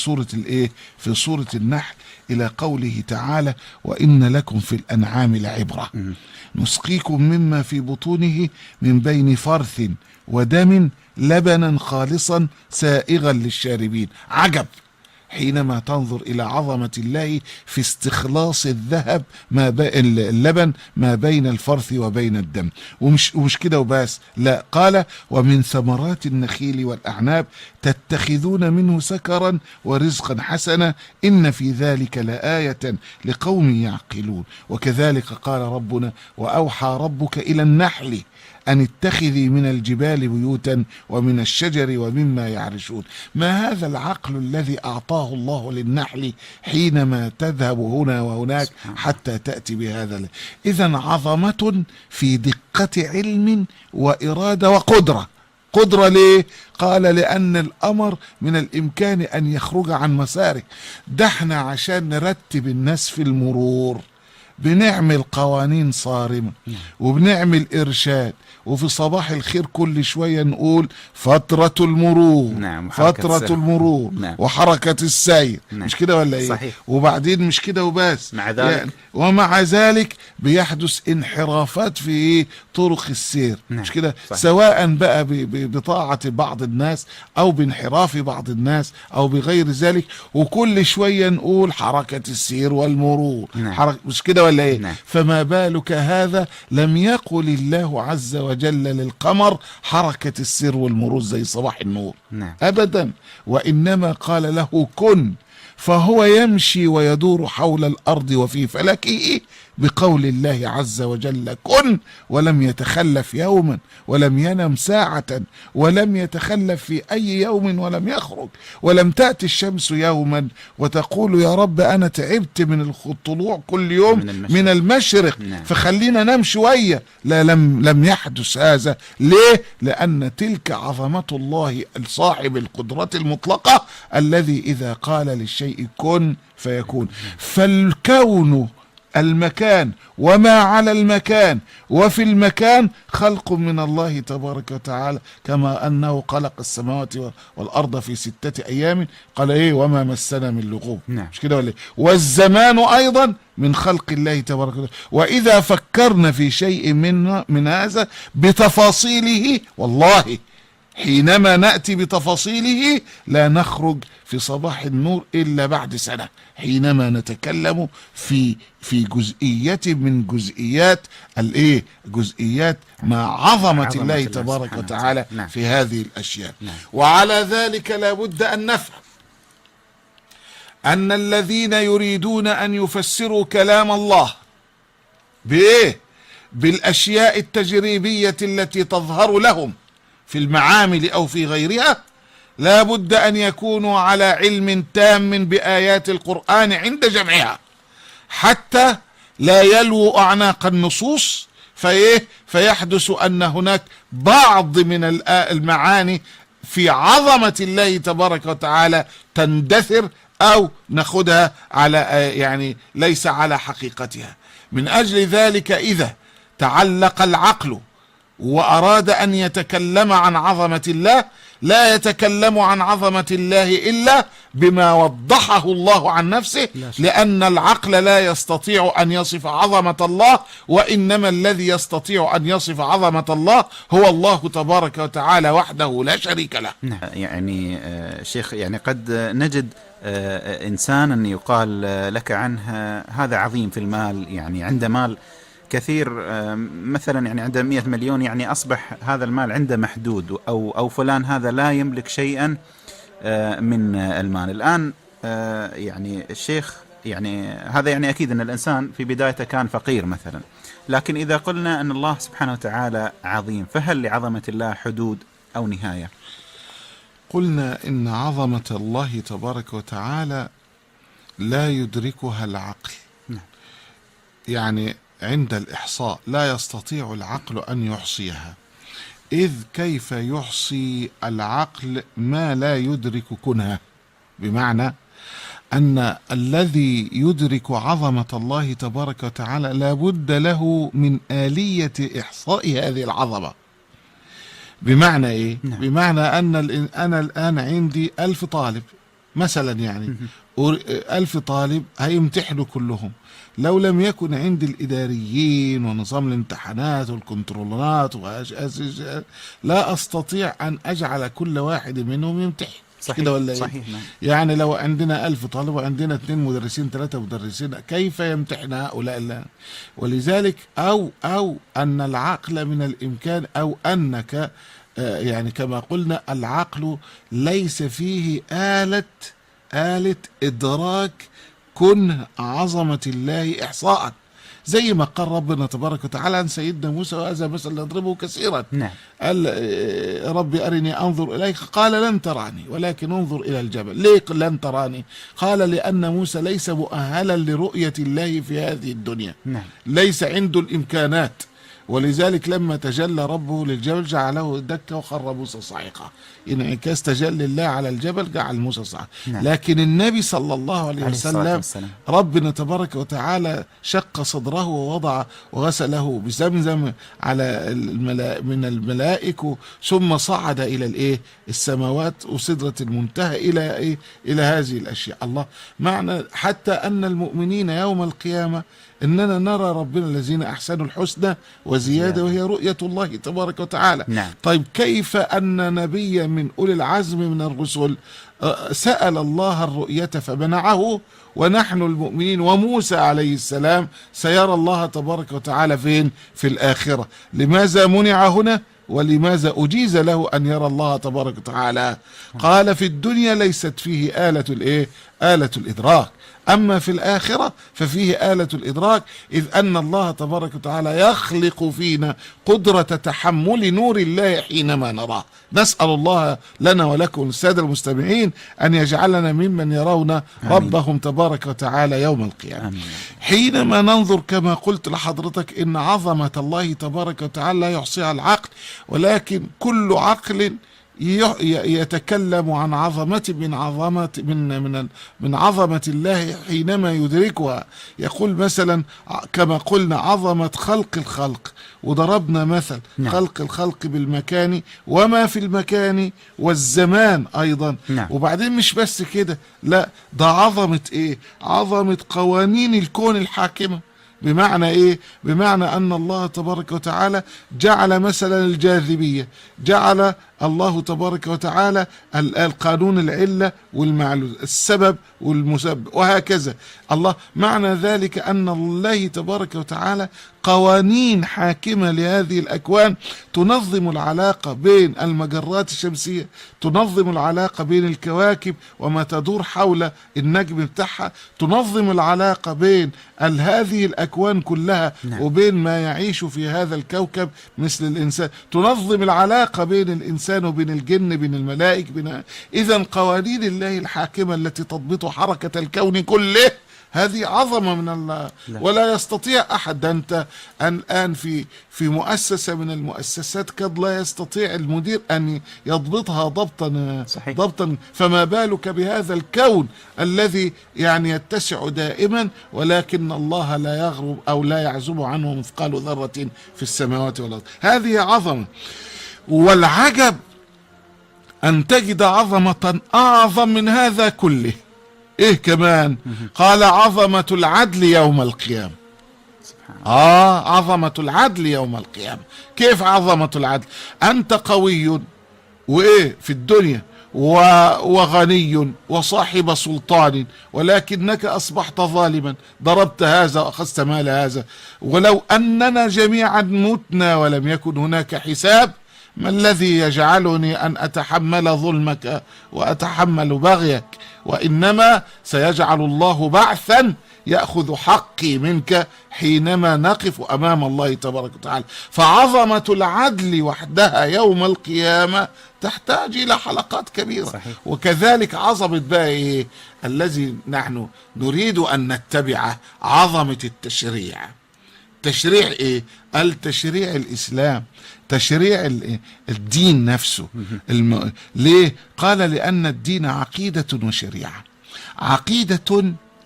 سورة النحل إلى قوله تعالى وإن لكم في الأنعام لعبرة نسقيكم مما في بطونه من بين فرث ودم لبنا خالصا سائغا للشاربين. عجب حينما تنظر إلى عظمة الله في استخلاص اللبن ما بين الفرث وبين الدم. ومش كده وبس، لا، قال ومن ثمرات النخيل والأعناب تتخذون منه سكرا ورزقا حسنا إن في ذلك لآية لقوم يعقلون. وكذلك قال ربنا وأوحى ربك إلى النحل أن اتخذي من الجبال بيوتا ومن الشجر ومما يعرشون. ما هذا العقل الذي أعطاه الله للنحل حينما تذهب هنا وهناك حتى تأتي بهذا. إذن عظمة في دقة علم وإرادة وقدرة. قدرة ليه؟ قال لأن الأمر من الإمكان أن يخرج عن مساره. ده احنا عشان نرتب الناس في المرور بنعمل قوانين صارمة وبنعمل إرشاد، وفي صباح الخير كل شوية نقول فترة المرور، فترة المرور وحركة السير. مش كده ولا صحيح. وبعدين مش كده وبس، مع ذلك ومع ذلك بيحدث انحرافات في طرق السير. مش كده، سواء بقى بطاعة بعض الناس أو بانحراف بعض الناس أو بغير ذلك، وكل شوية نقول حركة السير والمرور. مش كده ولا فما بالك هذا لم يقل الله عز وجل للقمر حركة السير والمرور زي صباح النور أبدا، وإنما قال له كن، فهو يمشي ويدور حول الأرض وفي فلكه بقول الله عز وجل كن، ولم يتخلف يوما ولم ينم ساعة ولم يتخلف في أي يوم ولم يخرج. ولم تأتي الشمس يوما وتقول يا رب أنا تعبت من الطلوع كل يوم من المشرق فخلينا ننام شوية. لا، لم يحدث هذا. ليه؟ لأن تلك عظمة الله صاحب القدرة المطلقة الذي إذا قال للشيء كن فيكون. فالكون المكان وما على المكان وفي المكان خلق من الله تبارك وتعالى، كما أنه خلق السماوات والأرض في 6 أيام قال وما مسنا من لغوب. مش كده ولا والزمان أيضا من خلق الله تبارك وتعالى. وإذا فكرنا في شيء من هذا بتفاصيله، والله حينما نأتي بتفاصيله لا نخرج في صباح النور إلا بعد سنة، حينما نتكلم في جزئية من جزئيات جزئيات مع عظمة الله تبارك وتعالى في هذه الأشياء. وعلى ذلك لا بد أن نفهم أن الذين يريدون أن يفسروا كلام الله بالأشياء التجريبية التي تظهر لهم في المعامل أو في غيرها لا بد أن يكونوا على علم تام بآيات القرآن عند جمعها، حتى لا يلووا أعناق النصوص فيحدث أن هناك بعض من المعاني في عظمة الله تبارك وتعالى تندثر أو ناخدها على يعني ليس على حقيقتها. من أجل ذلك إذا تعلق العقل وأراد أن يتكلم عن عظمة الله لا يتكلم عن عظمة الله إلا بما وضحه الله عن نفسه، لأن العقل لا يستطيع أن يصف عظمة الله، وإنما الذي يستطيع أن يصف عظمة الله هو الله تبارك وتعالى وحده لا شريك له. يعني شيخ، يعني قد نجد إنسانا يقال لك عنه هذا عظيم في المال، يعني عنده مال كثير، مثلا يعني عنده 100 مليون، يعني أصبح هذا المال عنده محدود، أو فلان هذا لا يملك شيئا من المال. الآن يعني الشيخ، يعني هذا يعني أكيد أن الإنسان في بدايته كان فقير مثلا، لكن إذا قلنا أن الله سبحانه وتعالى عظيم، فهل لعظمة الله حدود أو نهاية؟ قلنا إن عظمة الله تبارك وتعالى لا يدركها العقل. يعني عند الإحصاء لا يستطيع العقل أن يحصيها، إذ كيف يحصي العقل ما لا يدرك كنها؟ بمعنى أن الذي يدرك عظمة الله تبارك وتعالى لابد له من آلية إحصاء هذه العظمة. بمعنى إيه؟ بمعنى أن أنا الآن عندي 1000 طالب مثلا، يعني 1000 طالب هيمتحنوا كلهم، لو لم يكن عندي الإداريين ونظام الامتحانات والكنترولات لا أستطيع أن أجعل كل واحد منهم يمتحن. صحيح ولا صحيح. يعني لو عندنا 1000 طالب وعندنا 2 مدرسين 3 مدرسين، كيف يمتحن هؤلاء؟ ولذلك أو أن العقل من الإمكان، أو أنك يعني كما قلنا العقل ليس فيه آلة إدراك كنه عظمة الله إحصاء، زي ما قال ربنا تبارك وتعالى عن سيدنا موسى، وهذا مثل نضربه كثيرا. قال ربي أرني أنظر إليك، قال لن تراني ولكن انظر إلى الجبل. ليه لن تراني؟ قال لأن موسى ليس مؤهلا لرؤية الله في هذه الدنيا. ليس عنده الإمكانات، ولذلك لما تجلى ربه للجبل جعله دكا وخر موسى صعقا. انعكاس تجلي الله على الجبل جعل موسى صعقا. لكن النبي صلى الله عليه وسلم ربنا تبارك وتعالى شق صدره ووضع وغسله بزمزم على من الملائكة، ثم صعد إلى السماوات وسدرة المنتهى إلى هذه الأشياء. الله معنى حتى أن المؤمنين يوم القيامة إننا نرى ربنا الذين أحسنوا الحسنى وزيادة، وهي رؤية الله تبارك وتعالى. طيب كيف أن نبي من أولي العزم من الرسل سأل الله الرؤية فمنعه، ونحن المؤمنين وموسى عليه السلام سيرى الله تبارك وتعالى فين؟ في الآخرة. لماذا منع هنا؟ ولماذا أجيز له أن يرى الله تبارك وتعالى؟ قال في الدنيا ليست فيه آلة الإدراك، أما في الآخرة ففيه آلة الإدراك، إذ أن الله تبارك وتعالى يخلق فينا قدرة تحمل نور الله حينما نراه. نسأل الله لنا ولكم السادة المستمعين أن يجعلنا ممن يرون ربهم تبارك وتعالى يوم القيامة. حينما ننظر كما قلت لحضرتك إن عظمة الله تبارك وتعالى لا يحصيها العقل، ولكن كل عقل يتكلم عن من عظمة الله حينما يدركها. يقول مثلا كما قلنا عظمة خلق الخلق، وضربنا مثل خلق الخلق بالمكان وما في المكان والزمان أيضا. وبعدين مش بس كده، لا ده عظمة عظمة قوانين الكون الحاكمة. بمعنى بمعنى أن الله تبارك وتعالى جعل مثلا الجاذبية، جعل الله تبارك وتعالى القانون العلة والمعلول، السبب والمسبب، وهكذا. الله معنى ذلك أن الله تبارك وتعالى قوانين حاكمة لهذه الأكوان تنظم العلاقة بين المجرات الشمسية، تنظم العلاقة بين الكواكب وما تدور حول النجم بتاعها، تنظم العلاقة بين هذه الأكوان كلها وبين ما يعيش في هذا الكوكب مثل الإنسان، تنظم العلاقة بين الإنسان وبين الجن، بين الملائكة، إذن قوانين الله الحاكمة التي تضبط حركة الكون كله هذه عظمة من الله. لا. ولا يستطيع أحد. أنت الآن في مؤسسة من المؤسسات قد لا يستطيع المدير أن يضبطها صحيح. ضبطا، فما بالك بهذا الكون الذي يعني يتسع دائما، ولكن الله لا يغرب أو لا يعزب عنه مثقال ذرة في السماوات والأرض. هذه عظمة. والعجب أن تجد عظمة أعظم من هذا كله. إيه كمان؟ قال عظمة العدل يوم القيامة. عظمة العدل يوم القيامة. كيف عظمة العدل؟ أنت قوي وإيه في الدنيا وغني وصاحب سلطان، ولكنك أصبحت ظالما، ضربت هذا وأخذت مال هذا. ولو أننا جميعا متنا ولم يكن هناك حساب، ما الذي يجعلني أن أتحمل ظلمك وأتحمل بغيك؟ وإنما سيجعل الله بعثا يأخذ حقي منك حينما نقف أمام الله تبارك وتعالى. فعظمة العدل وحدها يوم القيامة تحتاج إلى حلقات كبيرة. صحيح. وكذلك عظمة بقى إيه الذي نحن نريد أن نتبعه؟ عظمة التشريع. تشريع إيه؟ التشريع الإسلام، تشريع الدين نفسه. ليه؟ قال لأن الدين عقيدة وشريعة.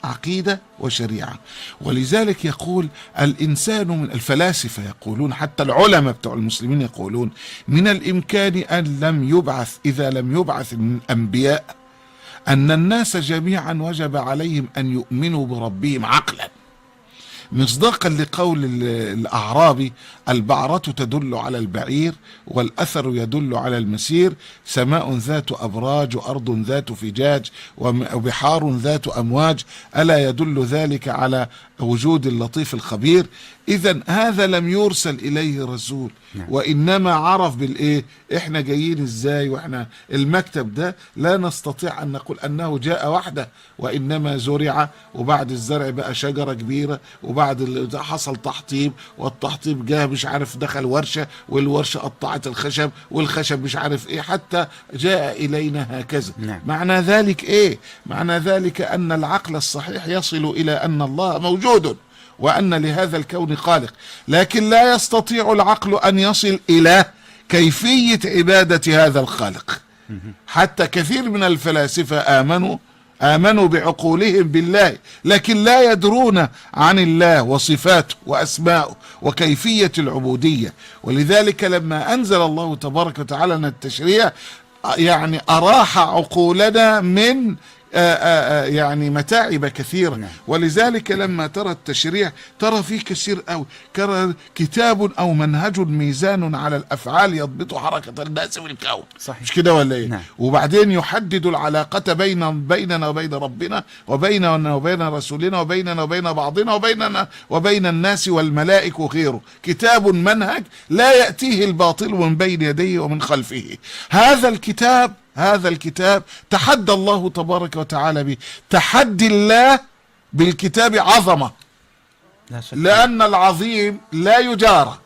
عقيدة وشريعة. ولذلك يقول الإنسان، من الفلاسفة يقولون، حتى العلماء بتوع المسلمين يقولون، من الإمكان أن إذا لم يبعث الأنبياء أن الناس جميعا وجب عليهم أن يؤمنوا بربهم عقلا، مصداقا لقول الأعرابي: البعرة تدل على البعير، والأثر يدل على المسير، سماء ذات أبراج وأرض ذات فجاج وبحار ذات أمواج، ألا يدل ذلك على وجود اللطيف الخبير؟ إذن هذا لم يرسل إليه رسول، وإنما عرف بالإيه؟ إحنا جايين إزاي، وإحنا المكتب ده لا نستطيع أن نقول أنه جاء وحده، وإنما زرع، وبعد الزرع بقى شجرة كبيرة، وبعد حصل تحطيب، والتحطيب جاء مش عارف دخل ورشة، والورشة قطعت الخشب، والخشب مش عارف إيه، حتى جاء إلينا هكذا. معنى ذلك إيه؟ معنى ذلك أن العقل الصحيح يصل إلى أن الله موجود، وأن لهذا الكون خالق، لكن لا يستطيع العقل أن يصل إلى كيفية عبادة هذا الخالق. حتى كثير من الفلاسفة آمنوا بعقولهم بالله، لكن لا يدرون عن الله وصفاته وأسماءه وكيفية العبودية. ولذلك لما أنزل الله تبارك وتعالى التشريع، يعني أراح عقولنا من يعني متاعب كثيرة. ولذلك لما ترى التشريع ترى فيه كثير أوي، كتاب أو منهج ميزان على الأفعال يضبط حركة الناس في الكون. صحيح. مش كده ولا إيه؟ وبعدين يحدد العلاقة بيننا وبين ربنا، وبيننا وبين رسولنا، وبيننا وبين بعضنا، وبين الناس والملائكة وغيره. كتاب منهج لا يأتيه الباطل من بين يديه ومن خلفه. هذا الكتاب تحدى الله تبارك وتعالى به. تحدي الله بالكتاب عظمة، لأن العظيم لا يجارى.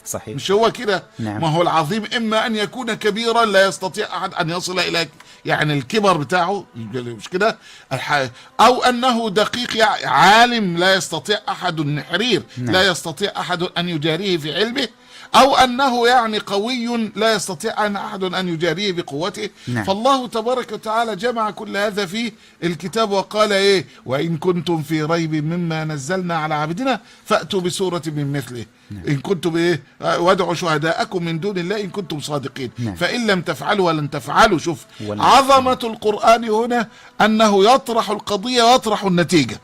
صحيح. مش هو كده؟ ما هو العظيم إما أن يكون كبيرا لا يستطيع أحد أن يصل إلى يعني الكبر بتاعه، مش كده؟ أو أنه دقيق عالم لا يستطيع أحد النحرير، لا يستطيع أحد أن يجاريه في علمه، أو أنه يعني قوي لا يستطيع أحد أن يجاريه بقوته. فالله تبارك وتعالى جمع كل هذا في الكتاب وقال إيه؟ وإن كنتم في ريب مما نزلنا على عبدنا فأتوا بسورة من مثله إن كنتم إيه؟ وادعوا شهداءكم من دون الله إن كنتم صادقين. فإن لم تفعلوا ولن تفعلوا. شوف عظمة القرآن هنا أنه يطرح القضية ويطرح النتيجة.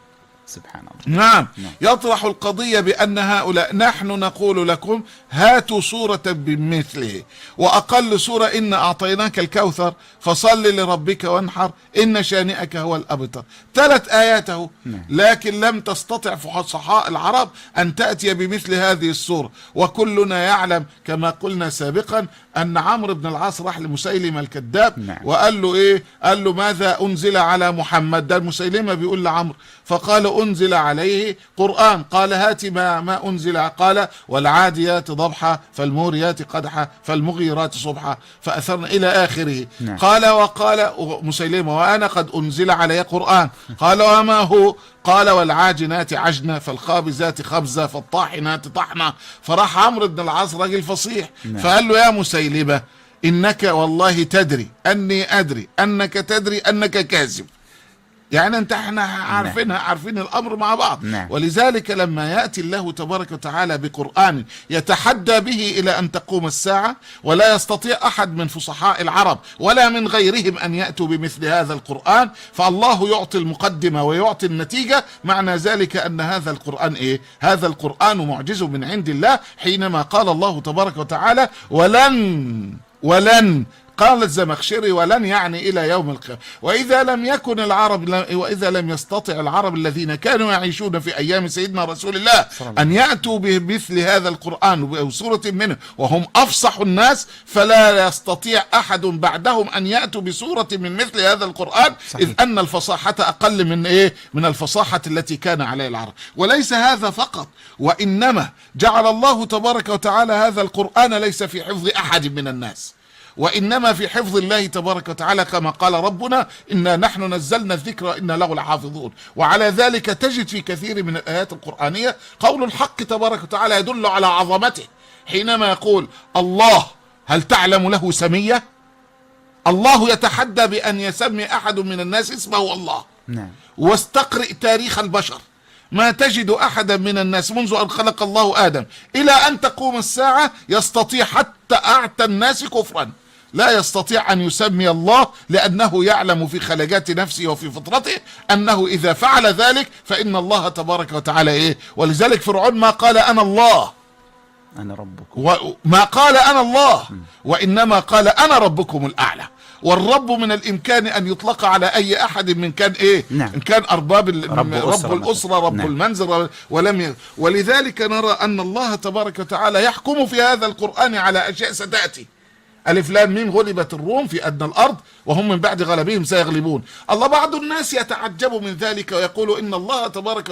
سبحان الله. نعم. يطرح القضية بأن هؤلاء نحن نقول لكم هاتوا سورة بمثله، وأقل سورة إن أعطيناك الكوثر فصل لربك وانحر إن شانئك هو الأبتر. 3 آياته. لكن لم تستطع فصحاء العرب أن تأتي بمثل هذه السورة. وكلنا يعلم كما قلنا سابقا أن عمرو بن العاص راح لمسيلمة الكذاب وقال له إيه؟ قال له ماذا أنزل على محمد؟ ده المسيلمة بيقول لعمرو، فقال أنزل عليه قرآن. قال هات ما أنزل، قال والعاديات ضبحا فالموريات قدحا فالمغيرات صبحا فأثرن إلى آخره. نعم. وقال مسيلمة وأنا قد أنزل علي قرآن. قال وما هو؟ قال والعاجنات عجنا فالخابزات خبزة فالطاحنات طحنا. فراح عمرو بن العاص راجل فصيح، نعم. فقال له يا مسيلمة إنك والله تدري أني أدري أنك تدري أنك كاذب. يعني احنا عارفين الامر مع بعض. نعم. ولذلك لما ياتي الله تبارك وتعالى بقران يتحدى به الى ان تقوم الساعه، ولا يستطيع احد من فصحاء العرب ولا من غيرهم ان ياتوا بمثل هذا القران، فالله يعطي المقدمه ويعطي النتيجه. معنى ذلك ان هذا القران ايه؟ هذا القران معجز من عند الله، حينما قال الله تبارك وتعالى ولن قال الزمخشري ولن يعني إلى يوم القيامة. وإذا لم يكن وإذا لم يستطع العرب الذين كانوا يعيشون في أيام سيدنا رسول الله أن يأتوا بمثل هذا القرآن بسورة منه وهم أفصح الناس، فلا يستطيع أحد بعدهم أن يأتوا بسورة من مثل هذا القرآن. صحيح. إذ أن الفصاحة أقل من الفصاحة التي كان عليها العرب. وليس هذا فقط، وإنما جعل الله تبارك وتعالى هذا القرآن ليس في حفظ أحد من الناس، وإنما في حفظ الله تبارك وتعالى، كما قال ربنا إنا نحن نزلنا الذكر إنا له لحافظون. وعلى ذلك تجد في كثير من الآيات القرآنية قول الحق تبارك وتعالى يدل على عظمته، حينما يقول الله هل تعلم له سمية؟ الله يتحدى بأن يسمي أحد من الناس اسمه الله. نعم. واستقرئ تاريخ البشر، ما تجد أحدا من الناس منذ أن خلق الله آدم إلى أن تقوم الساعة يستطيع حتى أعتى الناس كفرا لا يستطيع أن يسمي الله، لأنه يعلم في خلجات نفسه وفي فطرته أنه إذا فعل ذلك فإن الله تبارك وتعالى إيه. ولذلك فرعون ما قال أنا الله، أنا ربكم، ما قال أنا الله، وإنما قال أنا ربكم الأعلى. والرب من الإمكان أن يطلق على أي أحد من كان إيه. نعم. إن كان أرباب رب الأسرة، رب نعم. المنزل، ولذلك نرى أن الله تبارك وتعالى يحكم في هذا القرآن على أشياء ستأتي. ألف لام ميم غلبت الروم في أدنى الأرض وهم من بعد غلبهم سيغلبون. الله بعض الناس يتعجب من ذلك ويقول إن الله تبارك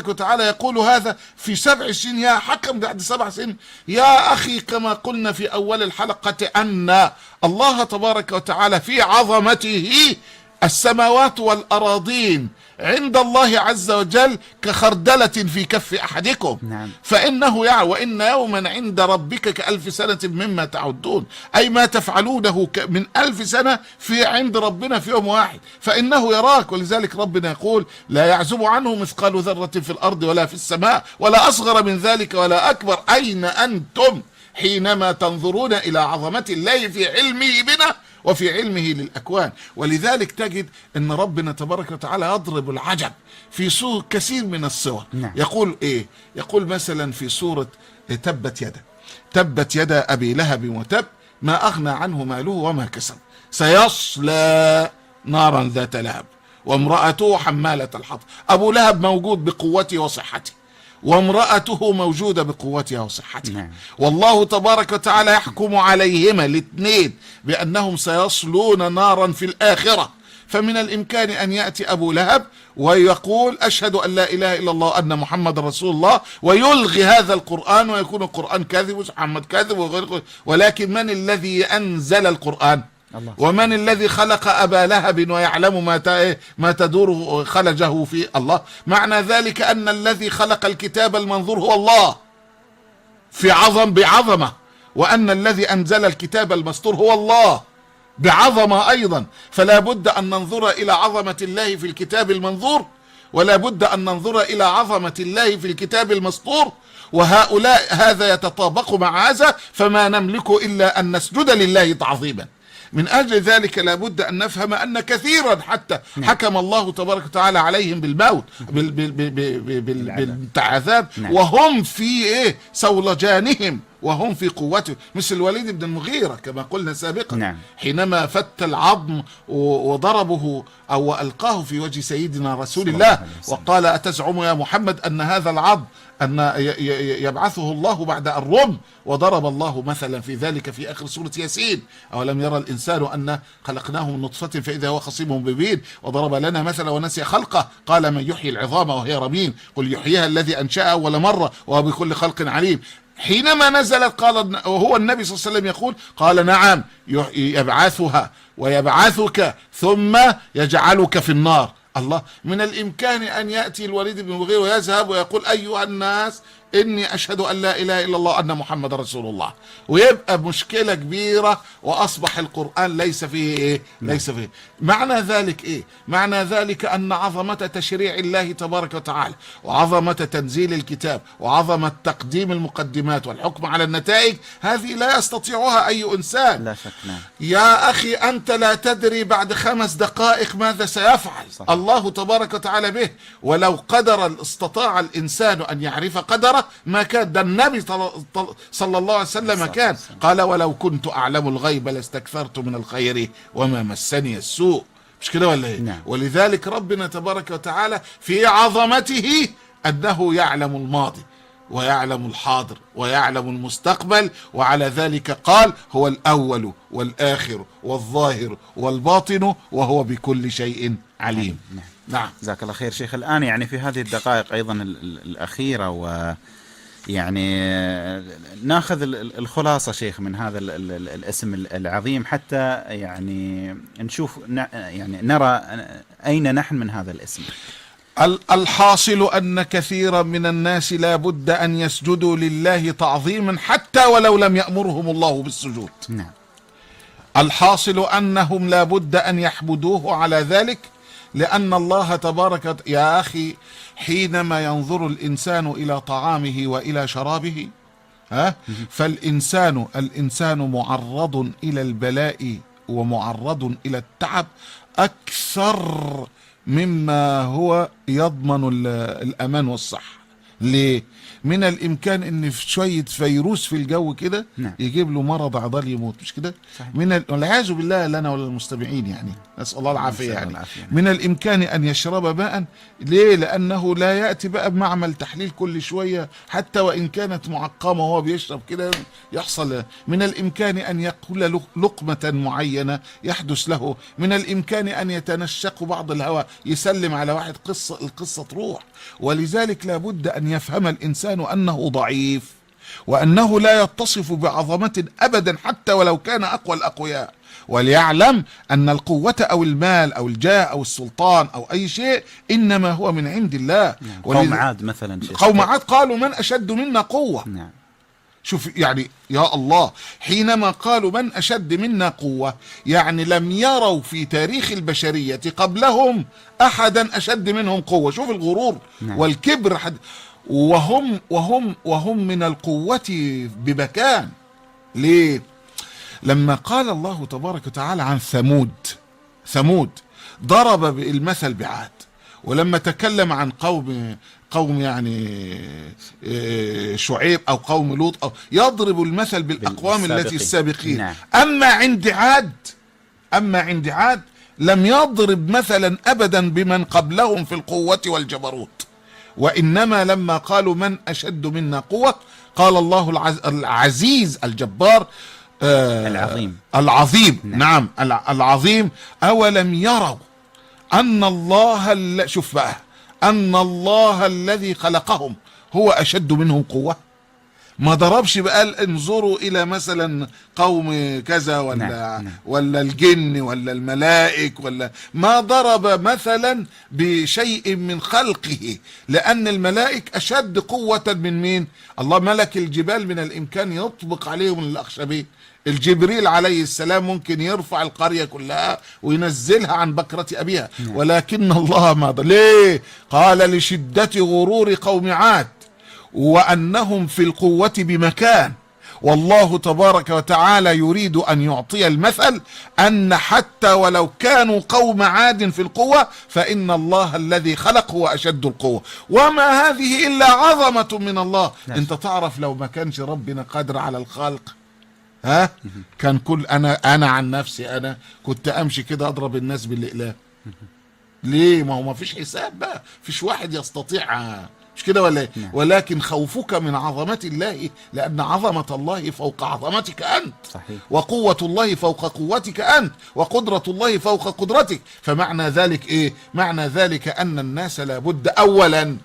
وتعالى يقول هذا في 7 سنين، يا حكم بعد 7 سنين. يا أخي كما قلنا في أول الحلقة أن الله تبارك وتعالى في عظمته السماوات والأراضين عند الله عز وجل كخردلة في كف أحدكم. نعم. فإنه يعلم وإن يوما عند ربك كألف سنة مما تعدون، أي ما تفعلونه من 1000 سنة في عند ربنا في يوم واحد، فإنه يراك. ولذلك ربنا يقول لا يعزب عنه مثقال ذرة في الأرض ولا في السماء ولا أصغر من ذلك ولا أكبر. أين أنتم حينما تنظرون إلى عظمة الله في علمه بنا وفي علمه للأكوان؟ ولذلك تجد أن ربنا تبارك وتعالى يضرب العجب في كثير من الصور. نعم. يقول إيه؟ يقول مثلا في سورة تبت يدا أبي لهب وتب ما أغنى عنه ماله وما كسب سيصلى نارا ذات لهب وامرأته حمالة الحطب. أبو لهب موجود بقوته وصحته، وامرأته موجودة بقوتها وصحتها. نعم. والله تبارك وتعالى يحكم عليهما الاثنين بأنهم سيصلون نارا في الآخرة. فمن الإمكان أن يأتي أبو لهب ويقول أشهد أن لا إله إلا الله أن محمد رسول الله، ويلغي هذا القرآن ويكون القرآن كاذب ومحمد كاذب وغير. ولكن من الذي أنزل القرآن؟ الله. ومن الذي خلق أبا لهب ويعلم ما تدور خلجه في الله؟ معنى ذلك أن الذي خلق الكتاب المنظور هو الله بعظمة، وأن الذي أنزل الكتاب المستور هو الله بعظمة أيضا. فلا بد أن ننظر إلى عظمة الله في الكتاب المنظور، ولا بد أن ننظر إلى عظمة الله في الكتاب المسطور، وهؤلاء هذا يتطابق مع هذا، فما نملك إلا أن نسجد لله تعظيما. من أجل ذلك لا بد أن نفهم أن كثيرا حتى حكم الله تبارك وتعالى عليهم بالموت بالعذاب، وهم في صولجانهم وهم في قوته، مثل الوليد بن المغيرة كما قلنا سابقا. نعم. حينما فت العظم وضربه أو ألقاه في وجه سيدنا رسول صلى الله الله عليه وسلم. وقال أتزعم يا محمد أن هذا العظم أن يبعثه الله بعد الرم؟ وضرب الله مثلا في ذلك في آخر سورة ياسين: أولم يرى الإنسان أن خلقناه من نطفة فإذا هو خصيم مبين، وضرب لنا مثلا ونسي خلقه، قال من يحيي العظام وهي رميم، قل يحييها الذي أنشأها أول مرة وهو بكل خلق عليم. حينما نزلت قال، وهو النبي صلى الله عليه وسلم يقول، قال نعم يبعثها ويبعثك ثم يجعلك في النار. الله، من الإمكان أن يأتي الوليد بن المغيرة ويذهب ويقول أيها الناس إني أشهد أن لا إله إلا الله أن محمد رسول الله، ويبقى مشكلة كبيرة، وأصبح القرآن ليس فيه إيه؟ ليس فيه. معنى ذلك إيه؟ معنى ذلك أن عظمة تشريع الله تبارك وتعالى، وعظمة تنزيل الكتاب، وعظمة تقديم المقدمات والحكم على النتائج، هذه لا يستطيعها أي إنسان. لا شك. نعم. يا أخي أنت لا تدري بعد 5 دقائق ماذا سيفعل صحيح. الله تبارك وتعالى به. ولو استطاع الإنسان أن يعرف قدره ما كان. ده النبي صلى الله عليه وسلم كان قال ولو كنت أعلم الغيب لاستكثرت من الخير وما مسني السوء. مش كده ولا ايه؟ نعم. ولذلك ربنا تبارك وتعالى في عظمته أنه يعلم الماضي ويعلم الحاضر ويعلم المستقبل، وعلى ذلك قال هو الأول والآخر والظاهر والباطن وهو بكل شيء عليم. نعم. جزاك الله خير شيخ. الآن يعني في هذه الدقائق أيضا الأخيرة، ويعني ناخذ الخلاصة شيخ من هذا الاسم العظيم، حتى يعني نشوف يعني نرى أين نحن من هذا الاسم. الحاصل أن كثيرا من الناس لا بد أن يسجدوا لله تعظيما حتى ولو لم يأمرهم الله بالسجود. نعم. الحاصل أنهم لا بد أن يحمدوه على ذلك، لأن الله تبارك يا أخي حينما ينظر الإنسان إلى طعامه وإلى شرابه فالإنسان معرض إلى البلاء ومعرض إلى التعب أكثر مما هو يضمن الأمان والصحة. ليه؟ من الإمكان أن في شوية فيروس في الجو كده نعم. يجيب له مرض عضال يموت، مش كده؟ والعياذ بالله لنا ولا المستمعين، يعني نسأل الله العافية. يعني من الإمكان أن يشرب ماء. ليه؟ لأنه لا يأتي بقى بمعمل تحليل كل شوية، حتى وإن كانت معقمة وهو بيشرب كده يحصل. من الإمكان أن يأكل لقمة معينة يحدث له. من الإمكان أن يتنشق بعض الهواء، يسلم على واحد، القصة تروح. ولذلك لابد أن يفهم الإنسان أنه ضعيف، وأنه لا يتصف بعظمة أبدا حتى ولو كان أقوى الأقوياء. وليعلم أن القوة أو المال أو الجاه أو السلطان أو أي شيء إنما هو من عند الله. قوم عاد مثلا، قوم عاد قالوا من أشد منا قوة. نعم. شوف يعني يا الله، حينما قالوا من أشد منا قوة، يعني لم يروا في تاريخ البشرية قبلهم أحدا أشد منهم قوة. شوف الغرور. نعم. والكبر. وهم من القوة بمكان. ليه؟ لما قال الله تبارك وتعالى عن ثمود ضرب المثل بعاد، ولما تكلم عن قوم يعني شعيب أو قوم لوط أو يضرب المثل بالأقوام التي السابقين. نعم. أما عند عاد لم يضرب مثلا أبدا بمن قبلهم في القوة والجبروت، وإنما لما قالوا من أشد منا قوة قال الله العزيز الجبار العظيم. نعم. العظيم. أولم يروا أن الله شوف بقى، أن الله الذي خلقهم هو أشد منهم قوة. ما ضربش بقى انظروا إلى مثلا قوم كذا ولا الجن ولا الملائك، ولا ما ضرب مثلا بشيء من خلقه، لأن الملائك أشد قوة من مين؟ الله. ملك الجبال من الإمكان يطبق عليهم الأخشبين. الجبريل عليه السلام ممكن يرفع القرية كلها وينزلها عن بكرة أبيها. ولكن الله ما ضرب. ليه؟ قال لشدة غرور قوم عاد وأنهم في القوة بمكان، والله تبارك وتعالى يريد أن يعطي المثل أن حتى ولو كانوا قوم عاد في القوة فإن الله الذي خلق هو أشد القوة، وما هذه إلا عظمة من الله. أنت تعرف لو ما كانش ربنا قادر على الخلق، ها، كان كل أنا عن نفسي أنا كنت أمشي كده أضرب الناس بالإقلام. ليه؟ ما هو ما فيش حساب بقى، فيش واحد يستطيع، مش كده ولا ايه؟ ولكن خوفك من عظمة الله، لأن عظمة الله فوق عظمتك أنت، صحيح. وقوة الله فوق قوتك أنت، وقدرة الله فوق قدرتك. فمعنى ذلك إيه؟ معنى ذلك أن الناس لابد أولا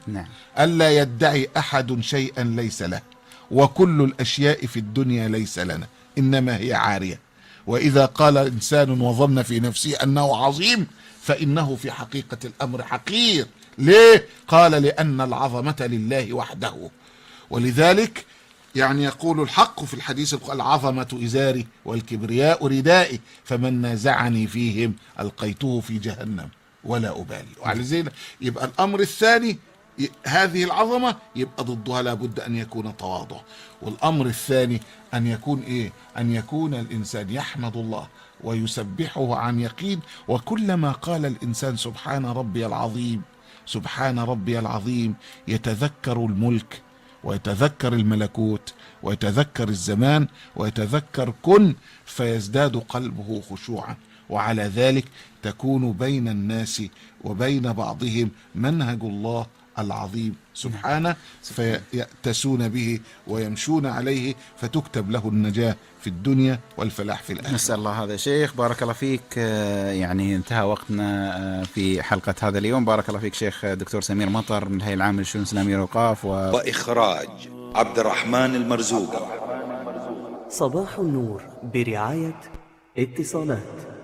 ألا يدعي أحد شيئا ليس له، وكل الأشياء في الدنيا ليس لنا، إنما هي عارية. وإذا قال إنسان وظن في نفسه أنه عظيم فإنه في حقيقة الأمر حقير. ليه؟ قال لأن العظمة لله وحده. ولذلك يعني يقول الحق في الحديث: العظمة إزاري والكبرياء ردائي، فمن نازعني فيهم ألقيته في جهنم ولا أبالي. وعلى ذلك يبقى الأمر الثاني هذه العظمة يبقى ضدها لابد أن يكون تواضع. والأمر الثاني أن يكون إيه؟ أن يكون الإنسان يحمد الله ويسبحه عن يقين. وكلما قال الإنسان سبحان ربي العظيم، سبحان ربي العظيم، يتذكر الملك ويتذكر الملكوت ويتذكر الزمان ويتذكر كن، فيزداد قلبه خشوعا. وعلى ذلك تكون بين الناس وبين بعضهم منهج الله العظيم سبحانه، فيأتسون به ويمشون عليه، فتكتب له النجاة في الدنيا والفلاح في الآخرة. نسأل الله هذا. شيخ بارك الله فيك، يعني انتهى وقتنا في حلقة هذا اليوم. بارك الله فيك شيخ دكتور سمير مطر من الهيئة العامة للشؤون الإسلامية والأوقاف وإخراج عبد الرحمن المرزوقي. صباح النور برعاية اتصالات.